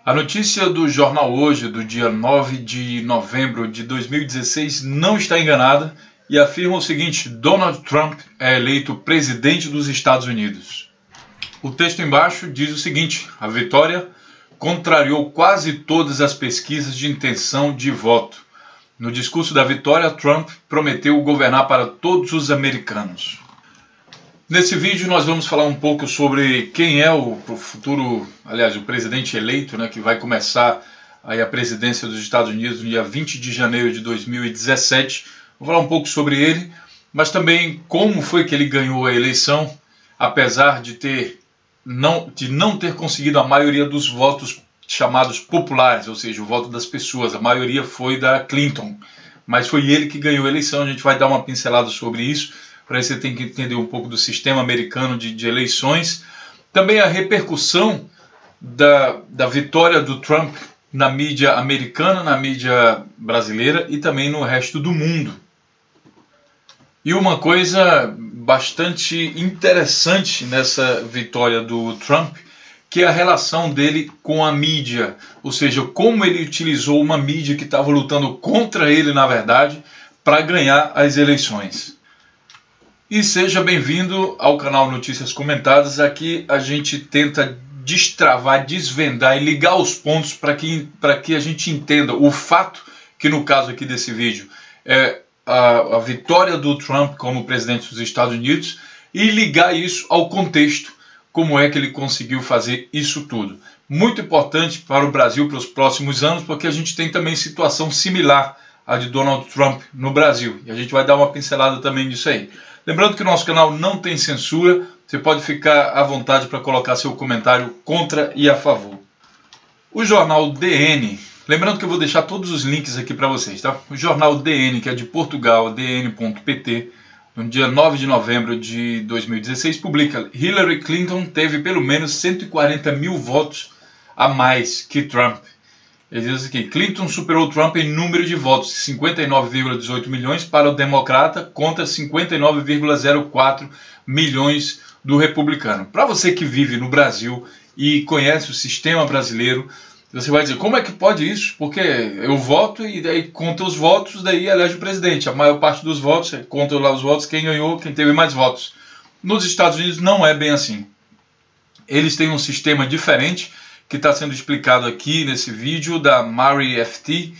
A notícia do Jornal Hoje, do dia 9 de novembro de 2016, não está enganada e afirma o seguinte: Donald Trump é eleito presidente dos Estados Unidos. O texto embaixo diz o seguinte: a vitória contrariou quase todas as pesquisas de intenção de voto. No discurso da vitória, Trump prometeu governar para todos os americanos. Nesse vídeo nós vamos falar um pouco sobre quem é o futuro, o presidente eleito, que vai começar aí a presidência dos Estados Unidos no dia 20 de janeiro de 2017. Vou falar um pouco sobre ele, mas também como foi que ele ganhou a eleição, apesar de não ter conseguido a maioria dos votos chamados populares, ou seja, o voto das pessoas. A maioria foi da Clinton, mas foi ele que ganhou a eleição. A gente vai dar uma pincelada sobre isso. Para isso você tem que entender um pouco do sistema americano de eleições. Também a repercussão da vitória do Trump na mídia americana, na mídia brasileira e também no resto do mundo. E uma coisa bastante interessante nessa vitória do Trump, que é a relação dele com a mídia. Ou seja, como ele utilizou uma mídia que estava lutando contra ele, na verdade, para ganhar as eleições. E seja bem-vindo ao canal Notícias Comentadas. Aqui a gente tenta destravar, desvendar e ligar os pontos para que a gente entenda o fato que, no caso aqui desse vídeo, é a vitória do Trump como presidente dos Estados Unidos, e ligar isso ao contexto, como é que ele conseguiu fazer isso tudo. Muito importante para o Brasil para os próximos anos, porque a gente tem também situação similar à de Donald Trump no Brasil, e a gente vai dar uma pincelada também disso aí. Lembrando que o nosso canal não tem censura, você pode ficar à vontade para colocar seu comentário contra e a favor. O jornal DN, lembrando que eu vou deixar todos os links aqui para vocês, tá? O jornal DN, que é de Portugal, dn.pt, no dia 9 de novembro de 2016, publica: Hillary Clinton teve pelo menos 140 mil votos a mais que Trump. Ele diz aqui: Clinton superou Trump em número de votos, 59,18 milhões para o democrata contra 59,04 milhões do republicano. Para você que vive no Brasil e conhece o sistema brasileiro, você vai dizer: como é que pode isso? Porque eu voto e daí conta os votos, daí elege o presidente. A maior parte dos votos, conta lá os votos, quem ganhou, quem teve mais votos. Nos Estados Unidos não é bem assim. Eles têm um sistema diferente, que está sendo explicado aqui nesse vídeo da Mary FT,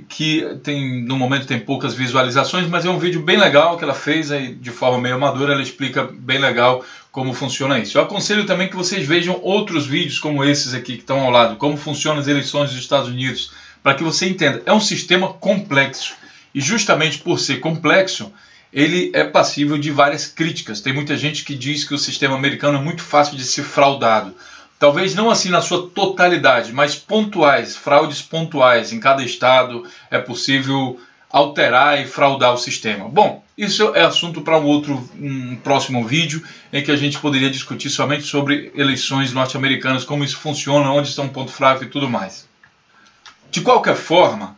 que no momento tem poucas visualizações, mas é um vídeo bem legal que ela fez aí de forma meio amadora. Ela explica bem legal como funciona isso. Eu aconselho também que vocês vejam outros vídeos como esses aqui que estão ao lado, como funcionam as eleições dos Estados Unidos, para que você entenda. É um sistema complexo, e justamente por ser complexo, ele é passível de várias críticas. Tem muita gente que diz que o sistema americano é muito fácil de ser fraudado. Talvez não assim na sua totalidade, mas pontuais, fraudes pontuais. Em cada estado é possível alterar e fraudar o sistema. Bom, isso é assunto para um próximo vídeo, em que a gente poderia discutir somente sobre eleições norte-americanas, como isso funciona, onde está um ponto fraco e tudo mais. De qualquer forma,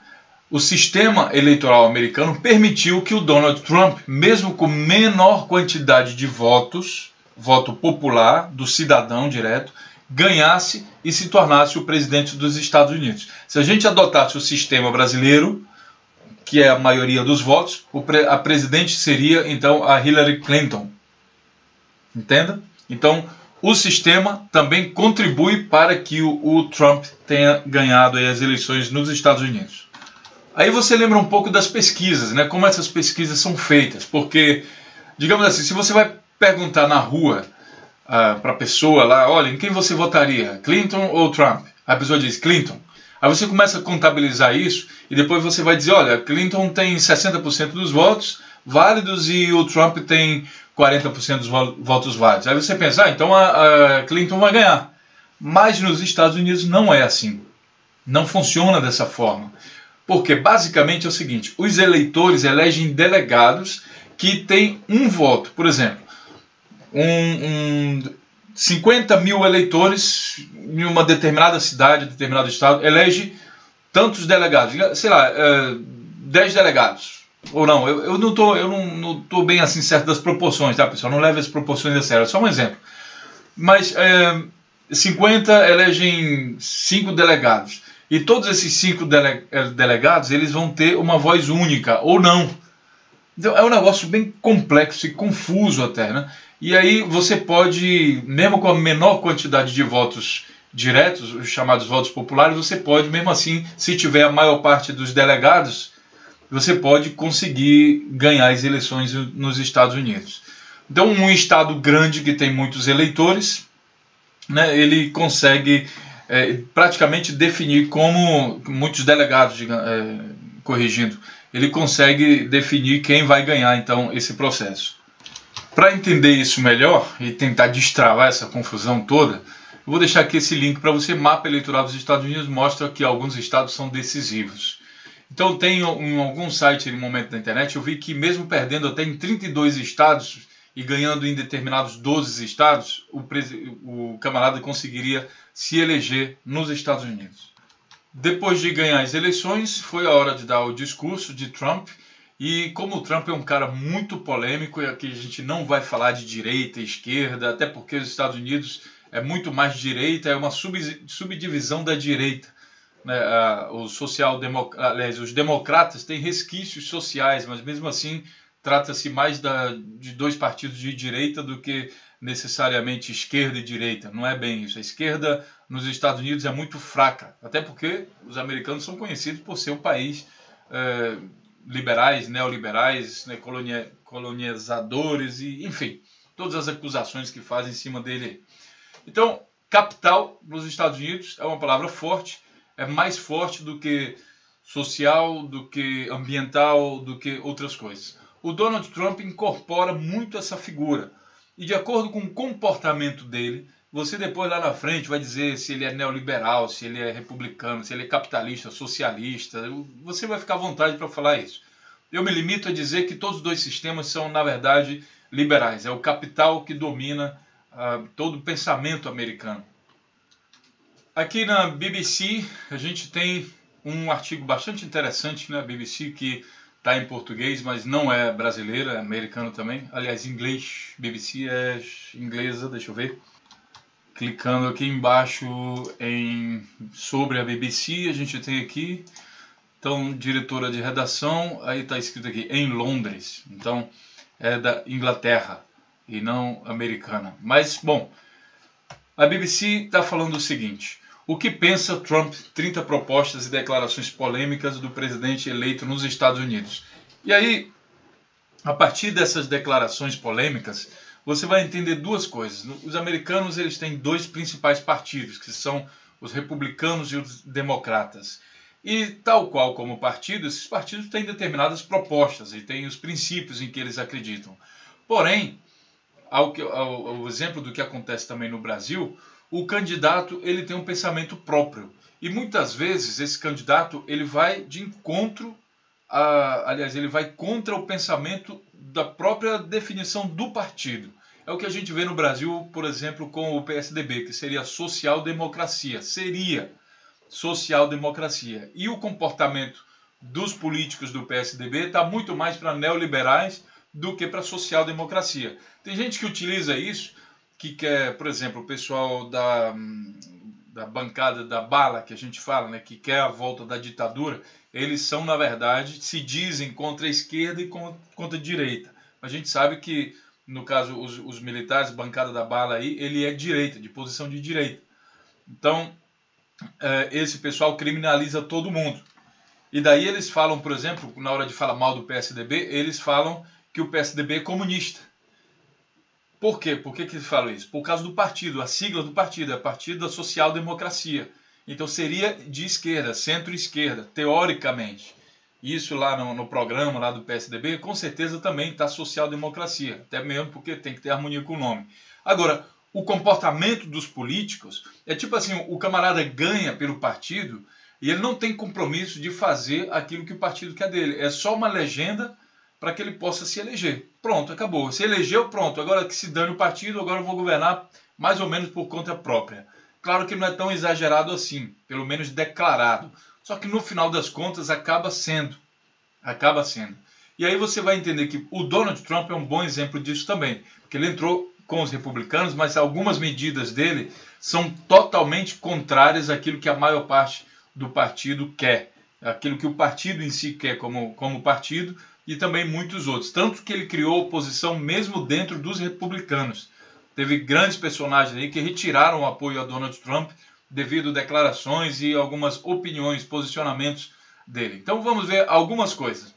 o sistema eleitoral americano permitiu que o Donald Trump, mesmo com menor quantidade de votos, voto popular do cidadão direto, ganhasse e se tornasse o presidente dos Estados Unidos. Se a gente adotasse o sistema brasileiro, que é a maioria dos votos, a presidente seria então a Hillary Clinton. Entenda? Então, o sistema também contribui para que o Trump tenha ganhado aí as eleições nos Estados Unidos. Aí você lembra um pouco das pesquisas, como essas pesquisas são feitas, porque, digamos assim, se você vai perguntar na rua para a pessoa lá: olha, em quem você votaria, Clinton ou Trump? A pessoa diz Clinton. Aí você começa a contabilizar isso e depois você vai dizer: olha, Clinton tem 60% dos votos válidos e o Trump tem 40% dos votos válidos. Aí você pensa: então a Clinton vai ganhar. Mas nos Estados Unidos não é assim. Não funciona dessa forma. Porque basicamente é o seguinte: os eleitores elegem delegados que têm um voto. Por exemplo, 50 mil eleitores em uma determinada cidade, determinado estado, elege tantos delegados, sei lá, 10 delegados, ou não. Eu não tô bem assim certo das proporções, tá, pessoal? Não leve as proporções a sério, é só um exemplo. Mas 50 elegem 5 delegados. E todos esses 5 delegados, eles vão ter uma voz única, ou não. Então é um negócio bem complexo e confuso até, né? E aí você pode, mesmo com a menor quantidade de votos diretos, os chamados votos populares, você pode, mesmo assim, se tiver a maior parte dos delegados, você pode conseguir ganhar as eleições nos Estados Unidos. Então um estado grande que tem muitos eleitores, né, ele consegue praticamente definir como muitos delegados, corrigindo, ele consegue definir quem vai ganhar então esse processo. Para entender isso melhor e tentar destravar essa confusão toda, eu vou deixar aqui esse link para você. Mapa eleitoral dos Estados Unidos mostra que alguns estados são decisivos. Então tem em algum site no momento da internet, eu vi que mesmo perdendo até em 32 estados e ganhando em determinados 12 estados, o camarada conseguiria se eleger nos Estados Unidos. Depois de ganhar as eleições, foi a hora de dar o discurso de Trump. E como o Trump é um cara muito polêmico, e aqui a gente não vai falar de direita e esquerda, até porque os Estados Unidos é muito mais direita, é uma subdivisão da direita. Né? Os democratas têm resquícios sociais, mas mesmo assim trata-se mais de dois partidos de direita do que necessariamente esquerda e direita. Não é bem isso. A esquerda nos Estados Unidos é muito fraca, até porque os americanos são conhecidos por ser um país liberais, neoliberais, né, colonizadores, e enfim, todas as acusações que fazem em cima dele. Então, capital nos Estados Unidos é uma palavra forte, é mais forte do que social, do que ambiental, do que outras coisas. O Donald Trump incorpora muito essa figura. E de acordo com o comportamento dele, você depois lá na frente vai dizer se ele é neoliberal, se ele é republicano, se ele é capitalista, socialista. Você vai ficar à vontade para falar isso. Eu me limito a dizer que todos os dois sistemas são, na verdade, liberais. É o capital que domina todo o pensamento americano. Aqui na BBC a gente tem um artigo bastante interessante na BBC que está em português, mas não é brasileiro, é americano também. Aliás, inglês, BBC é inglesa, deixa eu ver. Clicando aqui embaixo sobre a BBC, a gente tem aqui, então, diretora de redação, aí está escrito aqui, em Londres. Então, é da Inglaterra e não americana. Mas, bom, a BBC está falando o seguinte: o que pensa Trump? 30 propostas e declarações polêmicas do presidente eleito nos Estados Unidos. E aí, a partir dessas declarações polêmicas, você vai entender duas coisas. Os americanos eles têm dois principais partidos, que são os republicanos e os democratas. E tal qual como partido, esses partidos têm determinadas propostas e têm os princípios em que eles acreditam. Porém, ao exemplo do que acontece também no Brasil, o candidato ele tem um pensamento próprio. E muitas vezes esse candidato ele vai de encontro, ele vai contra o pensamento da própria definição do partido. É o que a gente vê no Brasil, por exemplo, com o PSDB, que seria social-democracia. E o comportamento dos políticos do PSDB está muito mais para neoliberais do que para social-democracia. Tem gente que utiliza isso, que quer, por exemplo, o pessoal da bancada da bala, que a gente fala, né, que quer a volta da ditadura, eles são, na verdade, se dizem contra a esquerda e contra a direita. A gente sabe que, no caso, os militares, bancada da bala aí, ele é direita, de posição de direita. Então, esse pessoal criminaliza todo mundo. E daí eles falam, por exemplo, na hora de falar mal do PSDB, eles falam que o PSDB é comunista. Por quê? Por que eles falam isso? Por causa do partido, a sigla do partido, é Partido da Social Democracia. Então seria de esquerda, centro-esquerda, teoricamente. Isso lá no programa lá do PSDB, com certeza também está social-democracia, até mesmo porque tem que ter harmonia com o nome. Agora, o comportamento dos políticos é tipo assim, o camarada ganha pelo partido e ele não tem compromisso de fazer aquilo que o partido quer dele. É só uma legenda para que ele possa se eleger. Pronto, acabou. Se elegeu, pronto. Agora que se dane o partido, agora eu vou governar mais ou menos por conta própria. Claro que não é tão exagerado assim, pelo menos declarado. Só que no final das contas acaba sendo. E aí você vai entender que o Donald Trump é um bom exemplo disso também. Porque ele entrou com os republicanos, mas algumas medidas dele são totalmente contrárias àquilo que a maior parte do partido quer, aquilo que o partido em si quer como partido, e também muitos outros. Tanto que ele criou oposição mesmo dentro dos republicanos. Teve grandes personagens aí que retiraram o apoio a Donald Trump devido a declarações e algumas opiniões, posicionamentos dele. Então vamos ver algumas coisas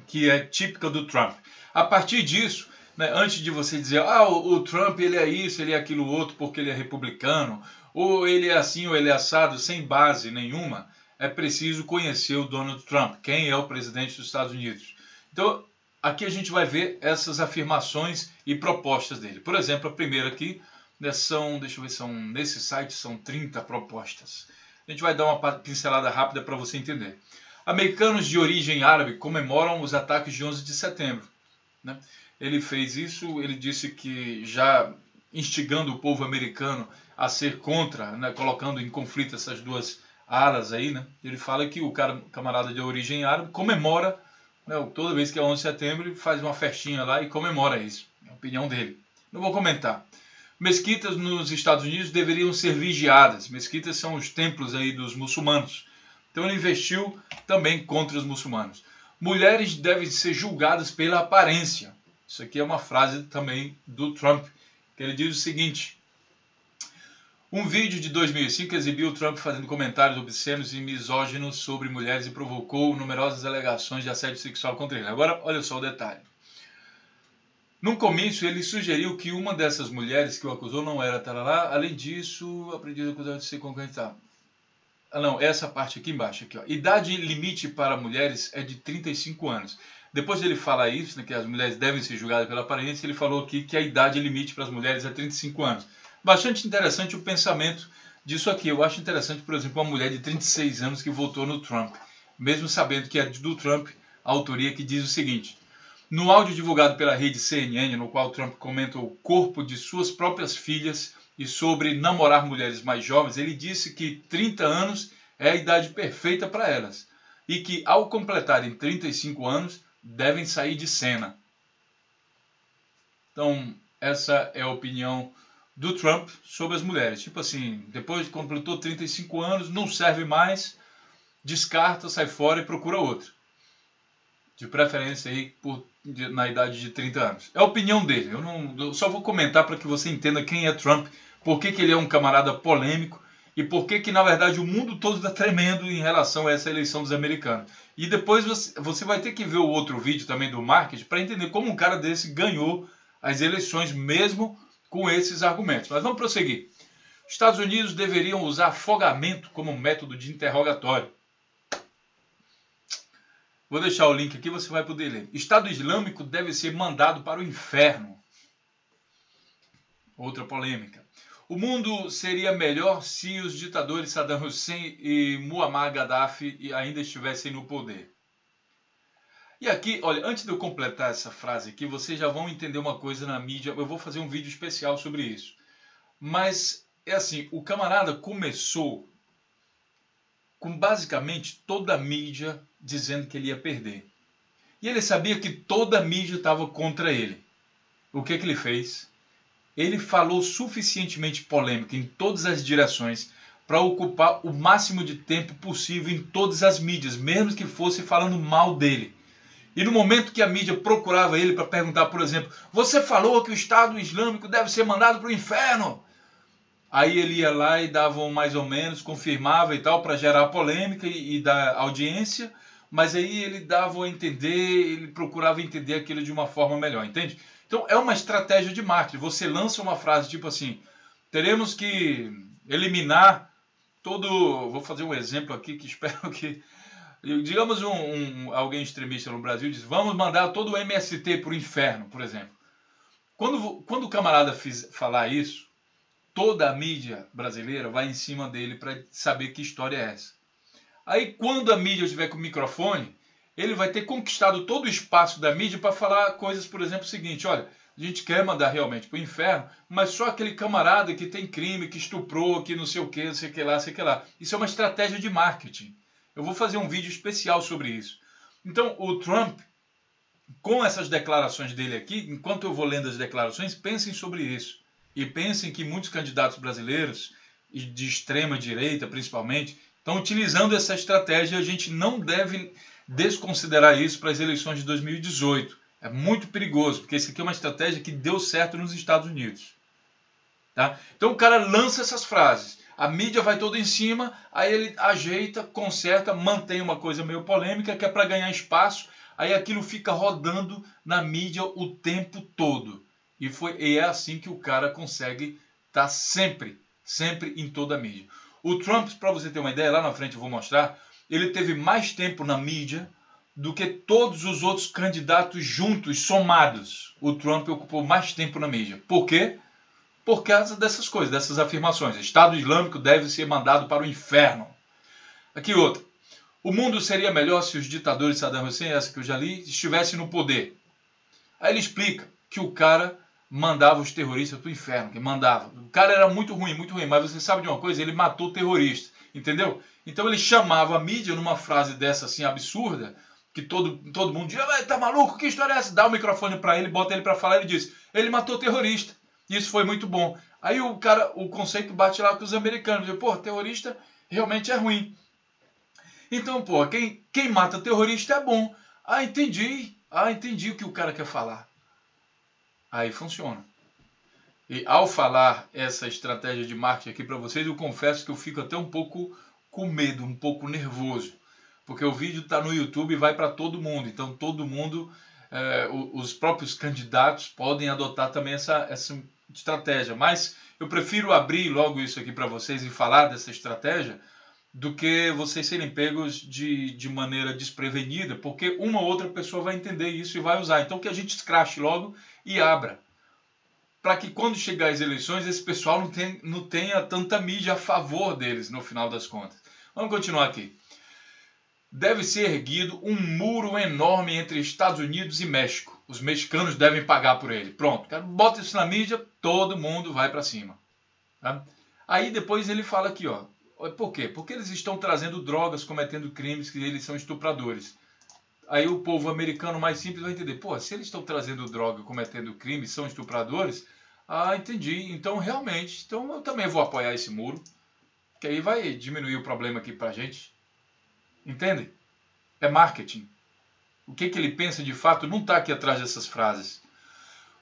que é típica do Trump. A partir disso, né, antes de você dizer, o Trump ele é isso, ele é aquilo outro porque ele é republicano, ou ele é assim ou ele é assado, sem base nenhuma, é preciso conhecer o Donald Trump, quem é o presidente dos Estados Unidos. Então, aqui a gente vai ver essas afirmações e propostas dele. Por exemplo, a primeira aqui, né, nesse site são 30 propostas. A gente vai dar uma pincelada rápida para você entender. Americanos de origem árabe comemoram os ataques de 11 de setembro. Né? Ele fez isso, ele disse que já instigando o povo americano a ser contra, né, colocando em conflito essas duas alas aí, né? Ele fala que o camarada de origem árabe comemora, né, toda vez que é 11 de setembro, faz uma festinha lá e comemora isso. É a opinião dele. Não vou comentar. Mesquitas nos Estados Unidos deveriam ser vigiadas. Mesquitas são os templos aí dos muçulmanos. Então ele investiu também contra os muçulmanos. Mulheres devem ser julgadas pela aparência. Isso aqui é uma frase também do Trump, que ele diz o seguinte: um vídeo de 2005 exibiu Trump fazendo comentários obscenos e misóginos sobre mulheres e provocou numerosas alegações de assédio sexual contra ele. Agora, olha só o detalhe. Num comício, ele sugeriu que uma dessas mulheres que o acusou não era tarará. Além disso, aprendi a acusar de ser concorrente. Não, essa parte aqui embaixo. Aqui, ó. Idade limite para mulheres é de 35 anos. Depois dele falar isso, né, que as mulheres devem ser julgadas pela aparência, ele falou aqui que a idade limite para as mulheres é 35 anos. Bastante interessante o pensamento disso aqui. Eu acho interessante, por exemplo, uma mulher de 36 anos que votou no Trump, mesmo sabendo que é do Trump a autoria, que diz o seguinte: no áudio divulgado pela rede CNN, no qual Trump comenta o corpo de suas próprias filhas e sobre namorar mulheres mais jovens, ele disse que 30 anos é a idade perfeita para elas e que, ao completarem 35 anos, devem sair de cena. Então, essa é a opinião do Trump sobre as mulheres. Tipo assim, depois que completou 35 anos, não serve mais, descarta, sai fora e procura outro. De preferência aí na idade de 30 anos. É a opinião dele. Eu só vou comentar para que você entenda quem é Trump, por que ele é um camarada polêmico e por que na verdade o mundo todo está tremendo em relação a essa eleição dos americanos. E depois você vai ter que ver o outro vídeo também do marketing para entender como um cara desse ganhou as eleições mesmo com esses argumentos. Mas vamos prosseguir. Estados Unidos deveriam usar afogamento como método de interrogatório. Vou deixar o link aqui, você vai poder ler. Estado Islâmico deve ser mandado para o inferno. Outra polêmica. O mundo seria melhor se os ditadores Saddam Hussein e Muammar Gaddafi ainda estivessem no poder. E aqui, olha, antes de eu completar essa frase aqui, vocês já vão entender uma coisa na mídia. Eu vou fazer um vídeo especial sobre isso. Mas, é assim, o camarada começou com basicamente toda a mídia dizendo que ele ia perder. E ele sabia que toda a mídia estava contra ele. O que ele fez? Ele falou suficientemente polêmico em todas as direções para ocupar o máximo de tempo possível em todas as mídias, mesmo que fosse falando mal dele. E no momento que a mídia procurava ele para perguntar, por exemplo, você falou que o Estado Islâmico deve ser mandado para o inferno. Aí ele ia lá e dava um mais ou menos, confirmava e tal, para gerar polêmica e dar audiência, mas aí ele dava a entender, ele procurava entender aquilo de uma forma melhor, entende? Então é uma estratégia de marketing. Você lança uma frase tipo assim, teremos que eliminar todo... Vou fazer um exemplo aqui que espero que... Digamos alguém extremista no Brasil diz, vamos mandar todo o MST para o inferno, por exemplo. Quando o camarada falar isso, toda a mídia brasileira vai em cima dele para saber que história é essa. Aí quando a mídia estiver com o microfone, ele vai ter conquistado todo o espaço da mídia para falar coisas, por exemplo, o seguinte, olha, a gente quer mandar realmente para o inferno, mas só aquele camarada que tem crime, que estuprou, que não sei o que, não sei o que lá, não sei o que lá. Isso é uma estratégia de marketing. Eu vou fazer um vídeo especial sobre isso. Então, o Trump, com essas declarações dele aqui, enquanto eu vou lendo as declarações, pensem sobre isso. E pensem que muitos candidatos brasileiros, de extrema direita principalmente, estão utilizando essa estratégia e a gente não deve desconsiderar isso para as eleições de 2018. É muito perigoso, porque isso aqui é uma estratégia que deu certo nos Estados Unidos. Tá? Então o cara lança essas frases, a mídia vai toda em cima, aí ele ajeita, conserta, mantém uma coisa meio polêmica que é para ganhar espaço, aí aquilo fica rodando na mídia o tempo todo. E é assim que o cara consegue estar sempre em toda a mídia. O Trump, para você ter uma ideia, lá na frente eu vou mostrar, ele teve mais tempo na mídia do que todos os outros candidatos juntos, somados. O Trump ocupou mais tempo na mídia. Por quê? Por causa dessas coisas, dessas afirmações. Estado Islâmico deve ser mandado para o inferno. Aqui outra. O mundo seria melhor se os ditadores de Saddam Hussein, essa que eu já li, estivessem no poder. Aí ele explica que o cara mandava os terroristas para o inferno, que mandava. O cara era muito ruim, mas você sabe de uma coisa? Ele matou terroristas, entendeu? Então ele chamava a mídia numa frase dessa assim absurda, que todo mundo dizia, tá maluco, que história é essa? Dá o microfone para ele, bota ele para falar, ele diz, ele matou terrorista. Isso foi muito bom. Aí o conceito bate lá com os americanos, diz, pô, terrorista realmente é ruim. Então, pô, quem mata terrorista é bom. Entendi o que o cara quer falar. Aí funciona. E ao falar essa estratégia de marketing aqui para vocês, eu confesso que eu fico até um pouco com medo, um pouco nervoso. Porque o vídeo está no YouTube e vai para todo mundo. Então todo mundo, os próprios candidatos podem adotar também essa estratégia. Mas eu prefiro abrir logo isso aqui para vocês e falar dessa estratégia do que vocês serem pegos de maneira desprevenida, porque uma ou outra pessoa vai entender isso e vai usar. Então que a gente escrache logo e abra. Para que quando chegar as eleições, esse pessoal não tenha tanta mídia a favor deles, no final das contas. Vamos continuar aqui. Deve ser erguido um muro enorme entre Estados Unidos e México. Os mexicanos devem pagar por ele. Pronto, bota isso na mídia, todo mundo vai para cima. Tá? Aí depois ele fala aqui, ó. Por quê? Porque eles estão trazendo drogas, cometendo crimes, que eles são estupradores. Aí o povo americano mais simples vai entender. Pô, se eles estão trazendo droga, cometendo crimes, são estupradores, entendi. Então realmente, então eu também vou apoiar esse muro, que aí vai diminuir o problema aqui pra gente. Entende? É marketing. O que ele pensa de fato não está aqui atrás dessas frases.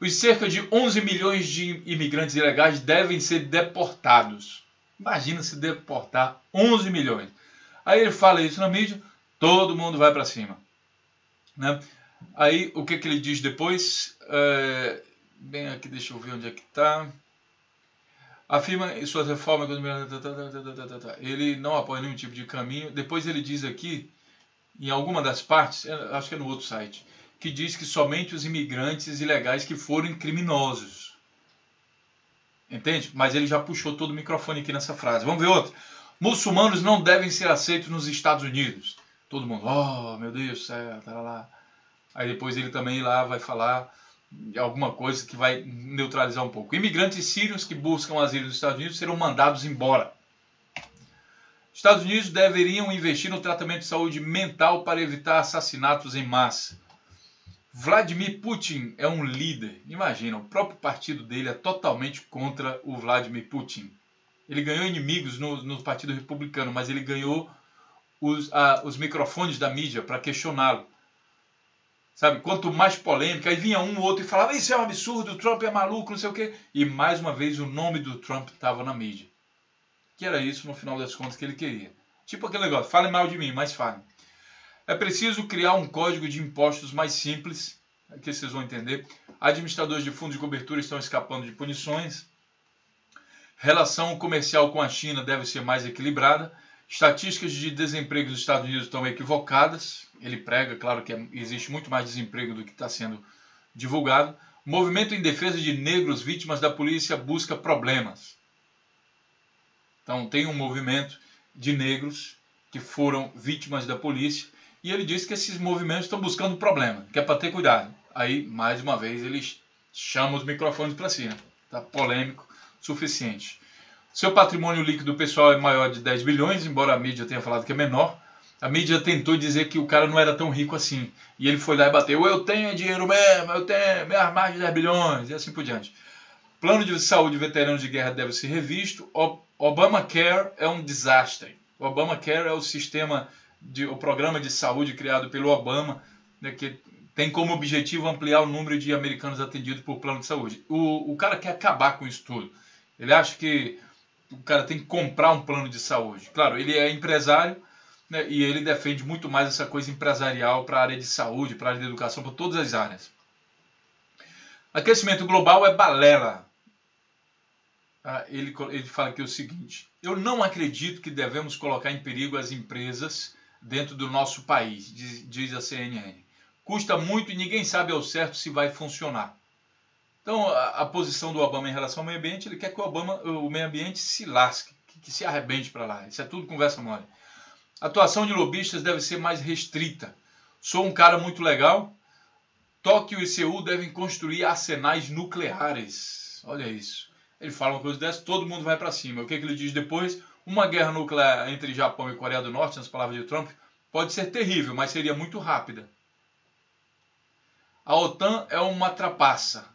Os cerca de 11 milhões de imigrantes ilegais devem ser deportados. Imagina se deportar 11 milhões. Aí ele fala isso na mídia, todo mundo vai para cima. Né? Aí o que ele diz depois? Bem aqui, deixa eu ver onde é que está. Afirma em suas reformas, ele não apoia nenhum tipo de caminho. Depois ele diz aqui, em alguma das partes, acho que é no outro site, que diz que somente os imigrantes ilegais que forem criminosos. Entende? Mas ele já puxou todo o microfone aqui nessa frase. Vamos ver outra. Muçulmanos não devem ser aceitos nos Estados Unidos. Todo mundo, oh meu Deus, tá lá. Aí depois ele também lá vai falar alguma coisa que vai neutralizar um pouco. Imigrantes sírios que buscam asilo nos Estados Unidos serão mandados embora. Estados Unidos deveriam investir no tratamento de saúde mental para evitar assassinatos em massa. Vladimir Putin é um líder. Imagina, o próprio partido dele é totalmente contra o Vladimir Putin. Ele ganhou inimigos no Partido Republicano, mas ele ganhou os microfones da mídia para questioná-lo. Sabe, quanto mais polêmica, aí vinha um ou outro e falava, isso é um absurdo, o Trump é maluco, não sei o quê. E mais uma vez o nome do Trump estava na mídia. Que era isso, no final das contas, que ele queria. Tipo aquele negócio, falem mal de mim, mas falem. É preciso criar um código de impostos mais simples, que vocês vão entender. Administradores de fundos de cobertura estão escapando de punições. Relação comercial com a China deve ser mais equilibrada. Estatísticas de desemprego dos Estados Unidos estão equivocadas. Ele prega, claro que existe muito mais desemprego do que está sendo divulgado. Movimento em defesa de negros vítimas da polícia busca problemas. Então tem um movimento de negros que foram vítimas da polícia e ele diz que esses movimentos estão buscando problema, que é para ter cuidado. Aí, mais uma vez, eles chamam os microfones para cima. Está polêmico o suficiente. Seu patrimônio líquido pessoal é maior de 10 bilhões, embora a mídia tenha falado que é menor. A mídia tentou dizer que o cara não era tão rico assim. E ele foi lá e bateu, eu tenho dinheiro mesmo, eu tenho mais de 10 bilhões, e assim por diante. Plano de saúde de veteranos de guerra deve ser revisto. Obamacare é um desastre. O Obamacare é o o programa de saúde criado pelo Obama, né, que tem como objetivo ampliar o número de americanos atendidos por plano de saúde. O cara quer acabar com isso tudo. Ele acha que o cara tem que comprar um plano de saúde. Claro, ele é empresário, né, e ele defende muito mais essa coisa empresarial para a área de saúde, para a área de educação, para todas as áreas. Aquecimento global é balela. Ele fala aqui o seguinte: eu não acredito que devemos colocar em perigo as empresas dentro do nosso país, diz a CNN. Custa muito e ninguém sabe ao certo se vai funcionar. Então, a posição do Obama em relação ao meio ambiente, ele quer que o meio ambiente se lasque, que se arrebente para lá. Isso é tudo conversa mole. A atuação de lobistas deve ser mais restrita. Sou um cara muito legal. Tóquio e Seul devem construir arsenais nucleares. Olha isso. Ele fala uma coisa dessa, todo mundo vai para cima. O que ele diz depois? Uma guerra nuclear entre Japão e Coreia do Norte, nas palavras de Trump, pode ser terrível, mas seria muito rápida. A OTAN é uma trapaça.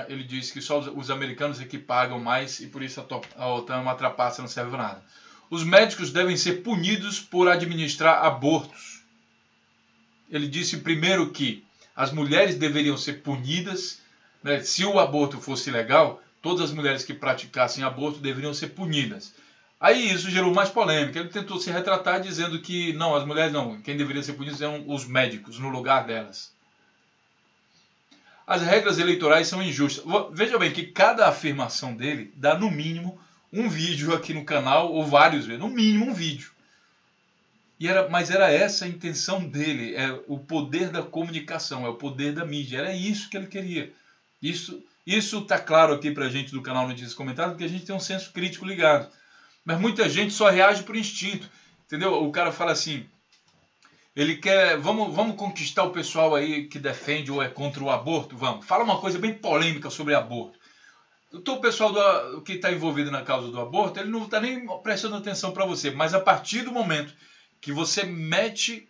Ele diz que só os americanos é que pagam mais e por isso a OTAN é uma trapaça, não serve para nada. Os médicos devem ser punidos por administrar abortos. Ele disse primeiro que as mulheres deveriam ser punidas, né? Se o aborto fosse legal, todas as mulheres que praticassem aborto deveriam ser punidas. Aí isso gerou mais polêmica. Ele tentou se retratar dizendo que não, as mulheres não, quem deveria ser punido eram os médicos, no lugar delas. As regras eleitorais são injustas. Veja bem que cada afirmação dele dá no mínimo um vídeo aqui no canal, ou vários vídeos, no mínimo um vídeo. Mas era essa a intenção dele, é o poder da comunicação, é o poder da mídia, era isso que ele queria. Isso está claro aqui para a gente do canal Notícias Comentadas, porque a gente tem um senso crítico ligado. Mas muita gente só reage por instinto, entendeu? O cara fala assim, ele quer, vamos conquistar o pessoal aí que defende ou é contra o aborto, vamos. Fala uma coisa bem polêmica sobre aborto. Então o pessoal que está envolvido na causa do aborto, ele não está nem prestando atenção para você, mas a partir do momento que você mete,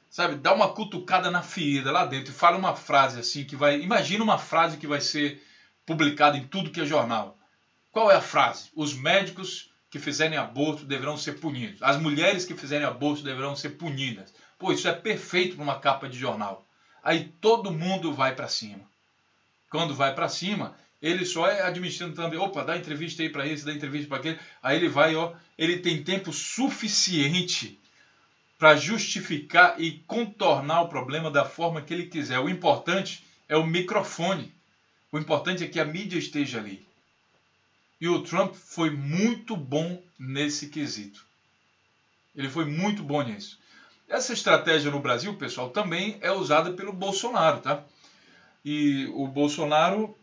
sabe, dá uma cutucada na ferida lá dentro e fala uma frase assim que vai, imagina uma frase que vai ser publicada em tudo que é jornal. Qual é a frase? Os médicos que fizerem aborto deverão ser punidos. As mulheres que fizerem aborto deverão ser punidas. Pô, isso é perfeito para uma capa de jornal. Aí todo mundo vai para cima. Quando vai para cima, ele só é administrando também. Opa, dá entrevista aí para esse, dá entrevista para aquele. Aí ele vai, ele tem tempo suficiente para justificar e contornar o problema da forma que ele quiser. O importante é o microfone. O importante é que a mídia esteja ali. E o Trump foi muito bom nesse quesito. Ele foi muito bom nisso. Essa estratégia no Brasil, pessoal, também é usada pelo Bolsonaro, tá? E o Bolsonaro,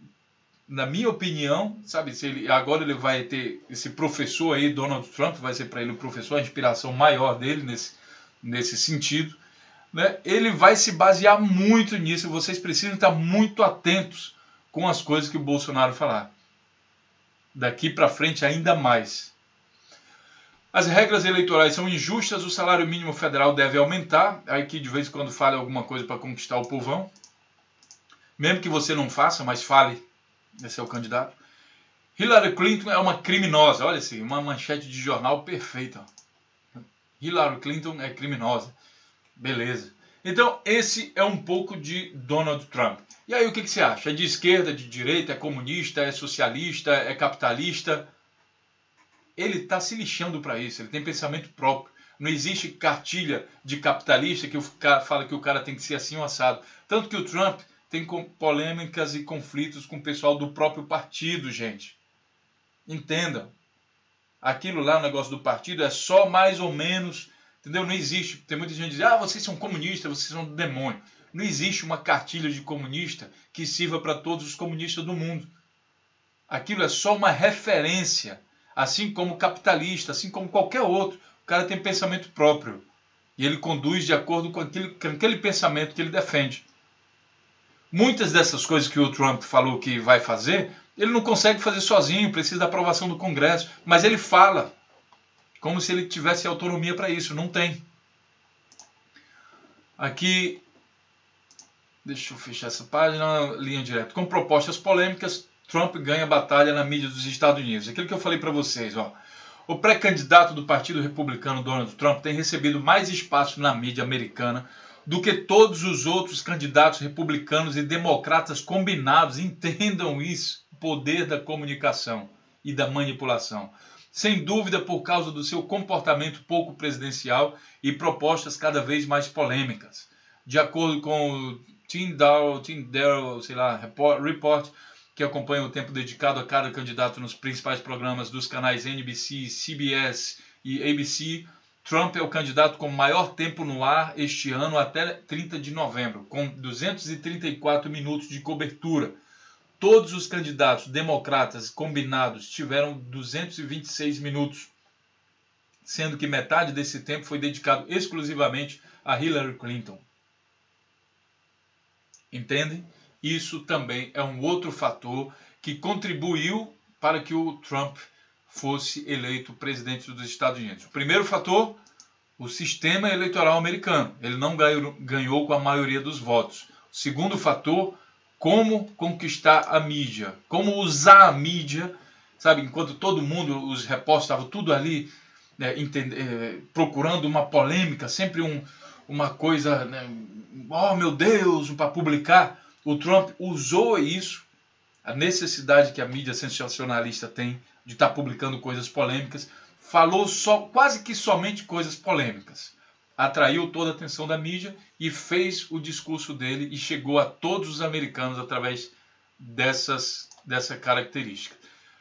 na minha opinião, sabe, agora ele vai ter esse professor aí, Donald Trump, vai ser para ele o professor, a inspiração maior dele nesse sentido, né? Ele vai se basear muito nisso. Vocês precisam estar muito atentos com as coisas que o Bolsonaro falar. Daqui para frente ainda mais. As regras eleitorais são injustas, o salário mínimo federal deve aumentar. Aí que de vez em quando fale alguma coisa para conquistar o povão. Mesmo que você não faça, mas fale. Esse é o candidato. Hillary Clinton é uma criminosa. Olha assim, uma manchete de jornal perfeita. Hillary Clinton é criminosa. Beleza. Então, esse é um pouco de Donald Trump. E aí, o que você acha? É de esquerda, de direita, é comunista, é socialista, é capitalista? Ele está se lixando para isso, ele tem pensamento próprio. Não existe cartilha de capitalista que o cara fala que o cara tem que ser assim ou assado. Tanto que o Trump tem polêmicas e conflitos com o pessoal do próprio partido, gente. Entendam. Aquilo lá, o negócio do partido, é só mais ou menos, entendeu? Não existe. Tem muita gente que diz, vocês são comunistas, vocês são do demônio. Não existe uma cartilha de comunista que sirva para todos os comunistas do mundo. Aquilo é só uma referência. Assim como capitalista, assim como qualquer outro. O cara tem pensamento próprio. E ele conduz de acordo com aquele pensamento que ele defende. Muitas dessas coisas que o Trump falou que vai fazer, ele não consegue fazer sozinho, precisa da aprovação do Congresso. Mas ele fala. como se ele tivesse autonomia para isso. Não tem. Aqui, deixa eu fechar essa página, linha direta. Com propostas polêmicas, Trump ganha batalha na mídia dos Estados Unidos. Aquilo que eu falei para vocês, ó. O pré-candidato do Partido Republicano, Donald Trump, tem recebido mais espaço na mídia americana do que todos os outros candidatos republicanos e democratas combinados. Entendam isso, o poder da comunicação e da manipulação. Sem dúvida por causa do seu comportamento pouco presidencial e propostas cada vez mais polêmicas. De acordo com o Tim Darrell, Report, que acompanha o tempo dedicado a cada candidato nos principais programas dos canais NBC, CBS e ABC, Trump é o candidato com maior tempo no ar este ano até 30 de novembro, com 234 minutos de cobertura. Todos os candidatos democratas combinados tiveram 226 minutos, sendo que metade desse tempo foi dedicado exclusivamente a Hillary Clinton. Entendem? Isso também é um outro fator que contribuiu para que o Trump fosse eleito presidente dos Estados Unidos. O primeiro fator, o sistema eleitoral americano. Ele não ganhou com a maioria dos votos. O segundo fator, como conquistar a mídia, como usar a mídia, sabe? Enquanto todo mundo, os repórteres estavam tudo ali, né, procurando uma polêmica, sempre uma coisa, né, oh meu Deus, para publicar. O Trump usou isso, a necessidade que a mídia sensacionalista tem de estar publicando coisas polêmicas, falou quase que somente coisas polêmicas. Atraiu toda a atenção da mídia e fez o discurso dele e chegou a todos os americanos através dessa característica.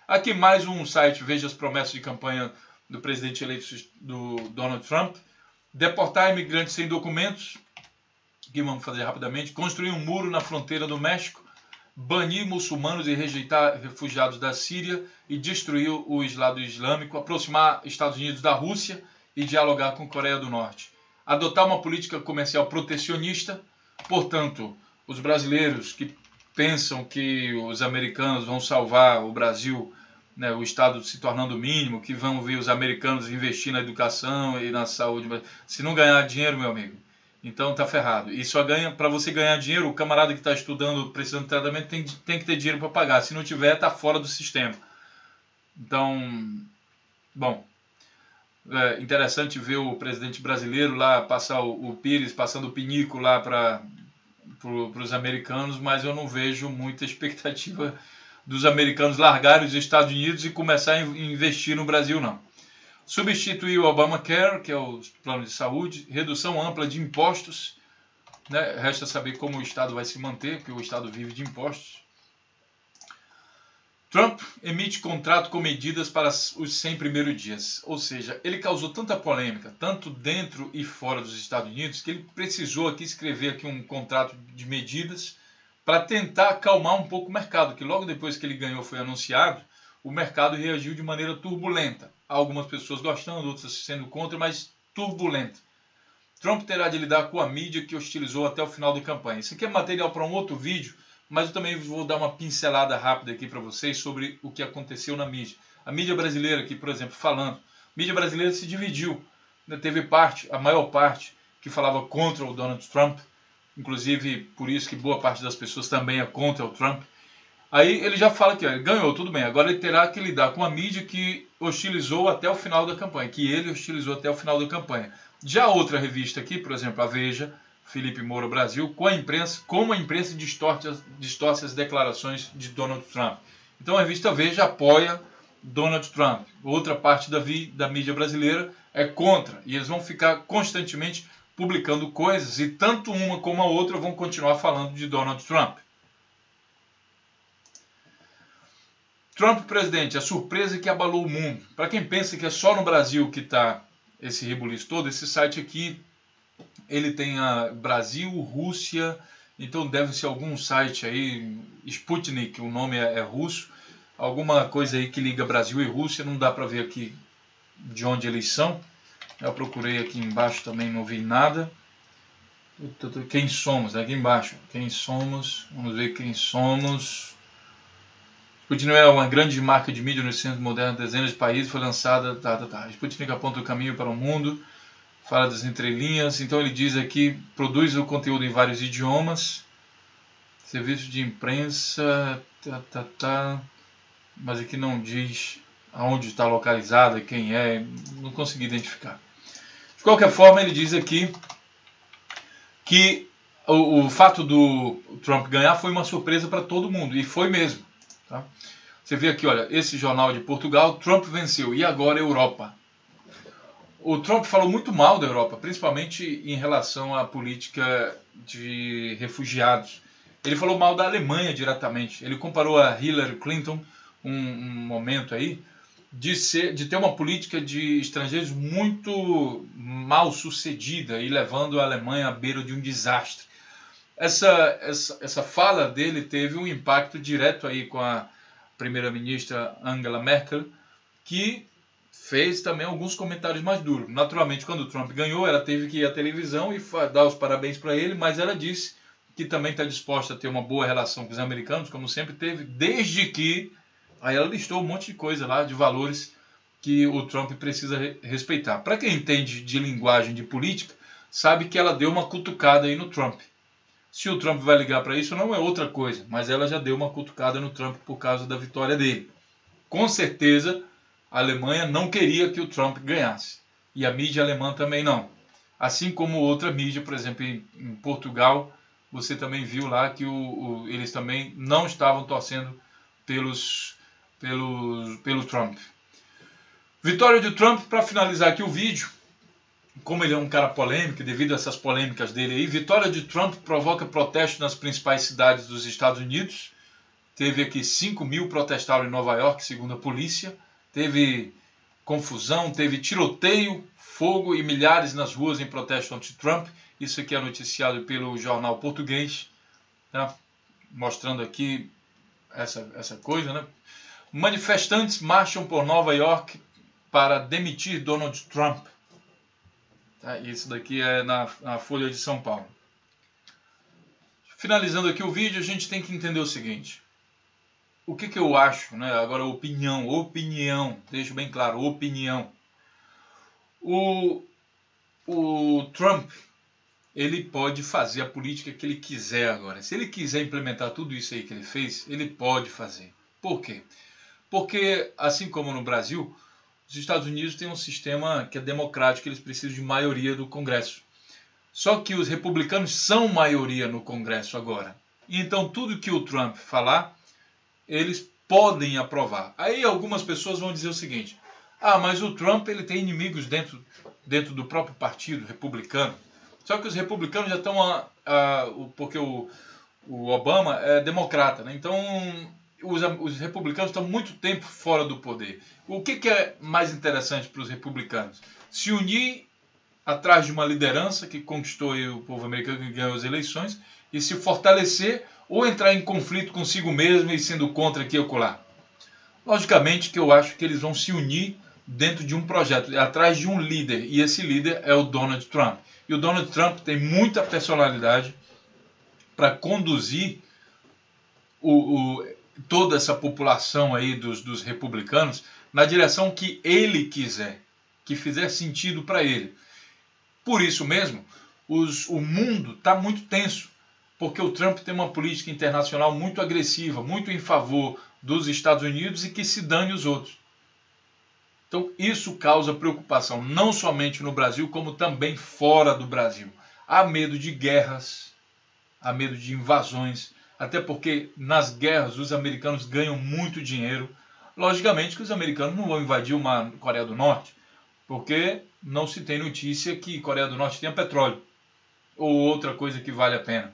Aqui mais um site, veja as promessas de campanha do presidente eleito do Donald Trump. Deportar imigrantes sem documentos, que vamos fazer rapidamente. Construir um muro na fronteira do México. Banir muçulmanos e rejeitar refugiados da Síria e destruir o Estado Islâmico. Aproximar Estados Unidos da Rússia e dialogar com a Coreia do Norte. Adotar uma política comercial protecionista. Portanto, os brasileiros que pensam que os americanos vão salvar o Brasil, né, o Estado se tornando o mínimo, que vão ver os americanos investir na educação e na saúde. Se não ganhar dinheiro, meu amigo, então tá ferrado. E só ganha, para você ganhar dinheiro, o camarada que está estudando, precisando de tratamento, tem que ter dinheiro para pagar. Se não tiver, tá fora do sistema. Então, bom, é interessante ver o presidente brasileiro lá passar o Pires, passando o pinico lá para os americanos, mas eu não vejo muita expectativa dos americanos largarem os Estados Unidos e começar a investir no Brasil, não. Substituir o Obamacare, que é o plano de saúde, redução ampla de impostos, né? Resta saber como o Estado vai se manter, porque o Estado vive de impostos. Trump emite contrato com medidas para os 100 primeiros dias, ou seja, ele causou tanta polêmica, tanto dentro e fora dos Estados Unidos, que ele precisou escrever aqui um contrato de medidas para tentar acalmar um pouco o mercado, que logo depois que ele ganhou foi anunciado, o mercado reagiu de maneira turbulenta. Algumas pessoas gostando, outras sendo contra, mas turbulenta. Trump terá de lidar com a mídia que hostilizou até o final da campanha. Isso aqui é material para um outro vídeo, mas eu também vou dar uma pincelada rápida aqui para vocês sobre o que aconteceu na mídia. A mídia brasileira aqui, por exemplo, falando. A mídia brasileira se dividiu. Teve parte, a maior parte, que falava contra o Donald Trump. Inclusive, por isso que boa parte das pessoas também é contra o Trump. Aí ele já fala que ele ganhou, tudo bem. Agora ele terá que lidar com a mídia que hostilizou até o final da campanha. Que ele hostilizou até o final da campanha. Já outra revista aqui, por exemplo, a Veja, Felipe Moura Brasil, como a imprensa distorce as declarações de Donald Trump. Então a revista Veja apoia Donald Trump. Outra parte da mídia brasileira é contra. E eles vão ficar constantemente publicando coisas e tanto uma como a outra vão continuar falando de Donald Trump. Trump presidente, a surpresa que abalou o mundo. Para quem pensa que é só no Brasil que está esse rebuliço todo, esse site aqui, ele tem a Brasil, Rússia, então deve ser algum site aí, Sputnik, o nome é russo, alguma coisa aí que liga Brasil e Rússia, não dá para ver aqui de onde eles são. Eu procurei aqui embaixo também, não vi nada. Quem somos, aqui embaixo, quem somos, vamos ver quem somos. Sputnik é uma grande marca de mídia nos centros modernos, dezenas de países, foi lançada, Sputnik aponta o caminho para o mundo, fala das entrelinhas, então ele diz aqui, produz o conteúdo em vários idiomas, serviço de imprensa, mas aqui não diz aonde está localizada, quem é, não consegui identificar. De qualquer forma, ele diz aqui que o fato do Trump ganhar foi uma surpresa para todo mundo, e foi mesmo. Tá? Você vê aqui, olha, esse jornal de Portugal, Trump venceu, e agora a Europa. O Trump falou muito mal da Europa, principalmente em relação à política de refugiados. Ele falou mal da Alemanha diretamente. Ele comparou a Hillary Clinton, um momento aí, de ter uma política de estrangeiros muito mal sucedida e levando a Alemanha à beira de um desastre. Essa fala dele teve um impacto direto aí com a primeira-ministra Angela Merkel, que fez também alguns comentários mais duros. Naturalmente, quando o Trump ganhou, ela teve que ir à televisão e dar os parabéns para ele, mas ela disse que também está disposta a ter uma boa relação com os americanos, como sempre teve, desde que... Aí ela listou um monte de coisa lá, de valores que o Trump precisa respeitar. Para quem entende de linguagem de política, sabe que ela deu uma cutucada aí no Trump. Se o Trump vai ligar para isso, não é outra coisa, mas ela já deu uma cutucada no Trump por causa da vitória dele. Com certeza, a Alemanha não queria que o Trump ganhasse. E a mídia alemã também não. Assim como outra mídia, por exemplo, em Portugal, você também viu lá que eles também não estavam torcendo pelo Trump. Vitória de Trump, para finalizar aqui o vídeo, como ele é um cara polêmico, devido a essas polêmicas dele aí, vitória de Trump provoca protestos nas principais cidades dos Estados Unidos. Teve aqui 5.000 protestaram em Nova York, segundo a polícia. Teve confusão, teve tiroteio, fogo e milhares nas ruas em protesto anti-Trump. Isso aqui é noticiado pelo jornal português, tá? Mostrando aqui essa coisa, né? Manifestantes marcham por Nova York para demitir Donald Trump. Tá? Isso daqui é na Folha de São Paulo. Finalizando aqui o vídeo, a gente tem que entender o seguinte. O que eu acho, né? Agora opinião, deixo bem claro, opinião. O Trump, ele pode fazer a política que ele quiser agora. Se ele quiser implementar tudo isso aí que ele fez, ele pode fazer. Por quê? Porque, assim como no Brasil, os Estados Unidos têm um sistema que é democrático, eles precisam de maioria do Congresso. Só que os republicanos são maioria no Congresso agora. Então, tudo que o Trump falar, eles podem aprovar. Aí algumas pessoas vão dizer o seguinte, mas o Trump ele tem inimigos dentro do próprio partido republicano. Só que os republicanos já estão, porque o Obama é democrata, né? Então os republicanos estão muito tempo fora do poder. O que é mais interessante para os republicanos? Se unir atrás de uma liderança que conquistou o povo americano e ganhou as eleições e se fortalecer ou entrar em conflito consigo mesmo e sendo contra aqui e acolá. Logicamente que eu acho que eles vão se unir dentro de um projeto, atrás de um líder, e esse líder é o Donald Trump. E o Donald Trump tem muita personalidade para conduzir toda essa população aí dos republicanos na direção que ele quiser, que fizer sentido para ele. Por isso mesmo, o mundo está muito tenso, porque o Trump tem uma política internacional muito agressiva, muito em favor dos Estados Unidos e que se dane os outros. Então isso causa preocupação, não somente no Brasil, como também fora do Brasil. Há medo de guerras, há medo de invasões, até porque nas guerras os americanos ganham muito dinheiro. Logicamente que os americanos não vão invadir uma Coreia do Norte, porque não se tem notícia que Coreia do Norte tenha petróleo ou outra coisa que vale a pena.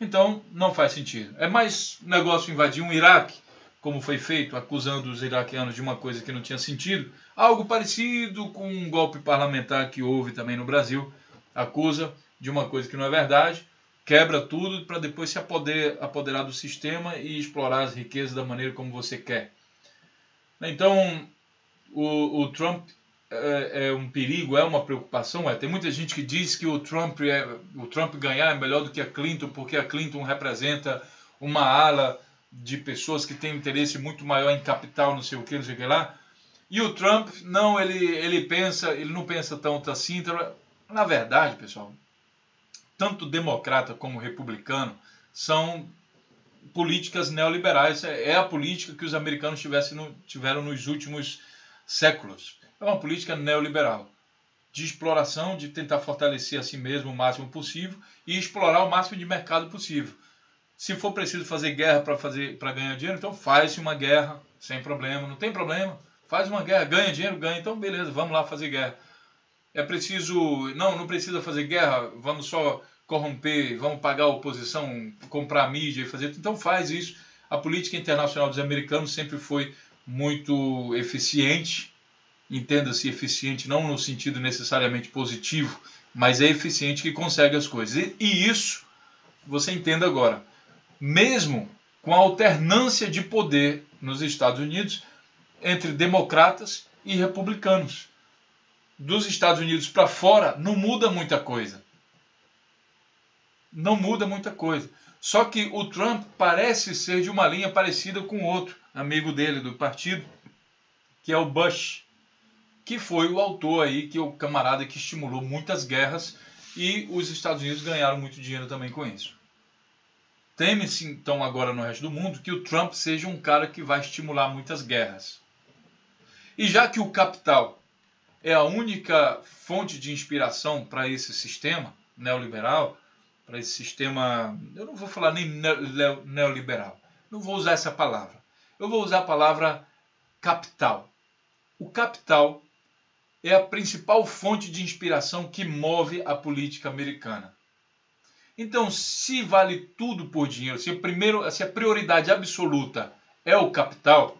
Então não faz sentido. É mais negócio invadir um Iraque, como foi feito, acusando os iraquianos de uma coisa que não tinha sentido. Algo parecido com um golpe parlamentar que houve também no Brasil. Acusa de uma coisa que não é verdade, quebra tudo para depois se apoderar do sistema e explorar as riquezas da maneira como você quer. Então, o Trump é um perigo, é uma preocupação. Tem muita gente que diz que o Trump ganhar é melhor do que a Clinton, porque a Clinton representa uma ala de pessoas que têm interesse muito maior em capital, não sei o que lá. E o Trump, não, ele não pensa tanto assim. Na verdade, pessoal, tanto democrata como republicano são políticas neoliberais. É a política que os americanos tiveram nos últimos séculos. É uma política neoliberal, de exploração, de tentar fortalecer a si mesmo o máximo possível e explorar o máximo de mercado possível. Se for preciso fazer guerra para ganhar dinheiro, então faz-se uma guerra, sem problema, não tem problema. Faz uma guerra, ganha dinheiro, ganha, então beleza, vamos lá fazer guerra. É preciso, não precisa fazer guerra, vamos só corromper, vamos pagar a oposição, comprar a mídia e fazer, então faz isso. A política internacional dos americanos sempre foi muito eficiente, entenda-se eficiente não no sentido necessariamente positivo, mas é eficiente que consegue as coisas. E isso, você entenda agora, mesmo com a alternância de poder nos Estados Unidos entre democratas e republicanos. Dos Estados Unidos para fora não muda muita coisa. Não muda muita coisa. Só que o Trump parece ser de uma linha parecida com outro amigo dele do partido, que é o Bush, que foi o autor aí, que é o camarada que estimulou muitas guerras e os Estados Unidos ganharam muito dinheiro também com isso. Teme-se então agora no resto do mundo que o Trump seja um cara que vai estimular muitas guerras. E já que o capital é a única fonte de inspiração para esse sistema neoliberal, para esse sistema, eu não vou falar nem neoliberal, não vou usar essa palavra, eu vou usar a palavra capital. O capital é a principal fonte de inspiração que move a política americana. Então, se vale tudo por dinheiro, se a prioridade absoluta é o capital,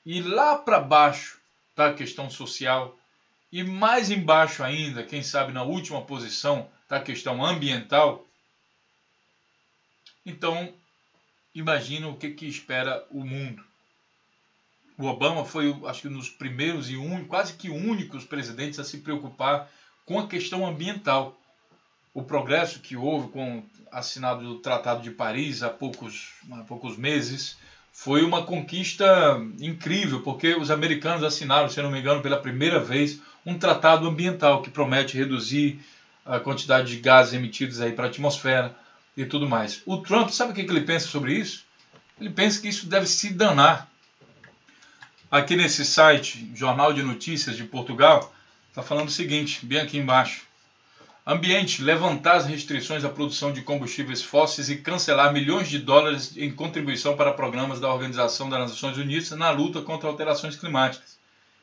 e lá para baixo está a questão social, e mais embaixo ainda, quem sabe na última posição, está a questão ambiental, então imagina o que espera o mundo. O Obama foi, acho que, um dos primeiros e quase que únicos presidentes a se preocupar com a questão ambiental. O progresso que houve com o assinado do Tratado de Paris há poucos meses foi uma conquista incrível, porque os americanos assinaram, se não me engano, pela primeira vez, um tratado ambiental que promete reduzir a quantidade de gases emitidos aí para a atmosfera e tudo mais. O Trump, sabe o que ele pensa sobre isso? Ele pensa que isso deve se danar. Aqui nesse site, Jornal de Notícias de Portugal, está falando o seguinte, bem aqui embaixo. Ambiente, levantar as restrições à produção de combustíveis fósseis e cancelar milhões de dólares em contribuição para programas da Organização das Nações Unidas na luta contra alterações climáticas.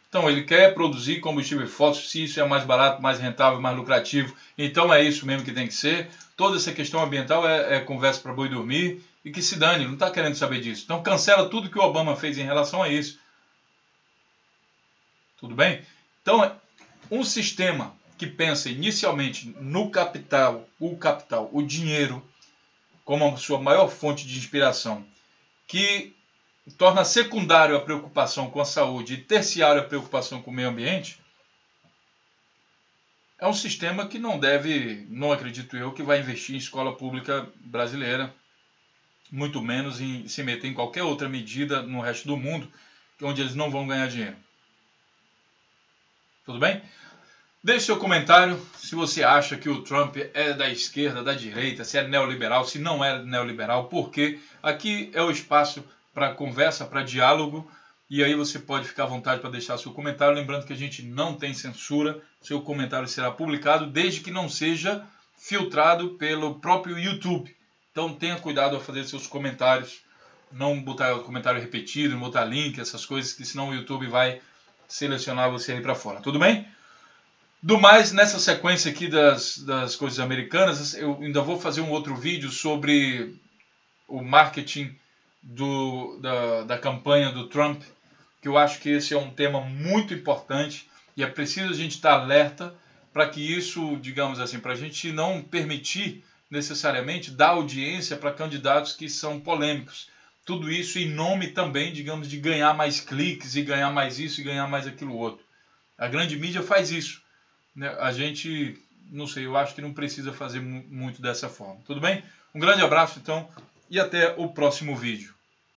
Então, ele quer produzir combustível fóssil, se isso é mais barato, mais rentável, mais lucrativo, então é isso mesmo que tem que ser. Toda essa questão ambiental é conversa para boi dormir e que se dane, não está querendo saber disso. Então, cancela tudo que o Obama fez em relação a isso. Tudo bem? Então, um sistema que pensa inicialmente no capital, o dinheiro, como a sua maior fonte de inspiração, que torna secundário a preocupação com a saúde e terciário a preocupação com o meio ambiente, é um sistema que não acredito eu, que vai investir em escola pública brasileira, muito menos em se meter em qualquer outra medida no resto do mundo, onde eles não vão ganhar dinheiro. Tudo bem? Deixe seu comentário se você acha que o Trump é da esquerda, da direita, se é neoliberal, se não é neoliberal, porque aqui é o espaço para conversa, para diálogo, e aí você pode ficar à vontade para deixar seu comentário, lembrando que a gente não tem censura, seu comentário será publicado, desde que não seja filtrado pelo próprio YouTube. Então tenha cuidado ao fazer seus comentários, não botar comentário repetido, não botar link, essas coisas, que senão o YouTube vai selecionar você aí para fora. Tudo bem? Do mais, nessa sequência aqui das coisas americanas, eu ainda vou fazer um outro vídeo sobre o marketing da campanha do Trump, que eu acho que esse é um tema muito importante e é preciso a gente estar alerta para que isso, digamos assim, para a gente não permitir necessariamente dar audiência para candidatos que são polêmicos. Tudo isso em nome também, digamos, de ganhar mais cliques e ganhar mais isso e ganhar mais aquilo outro. A grande mídia faz isso. A gente, não sei, eu acho que não precisa fazer muito dessa forma. Tudo bem? Um grande abraço, então, e até o próximo vídeo.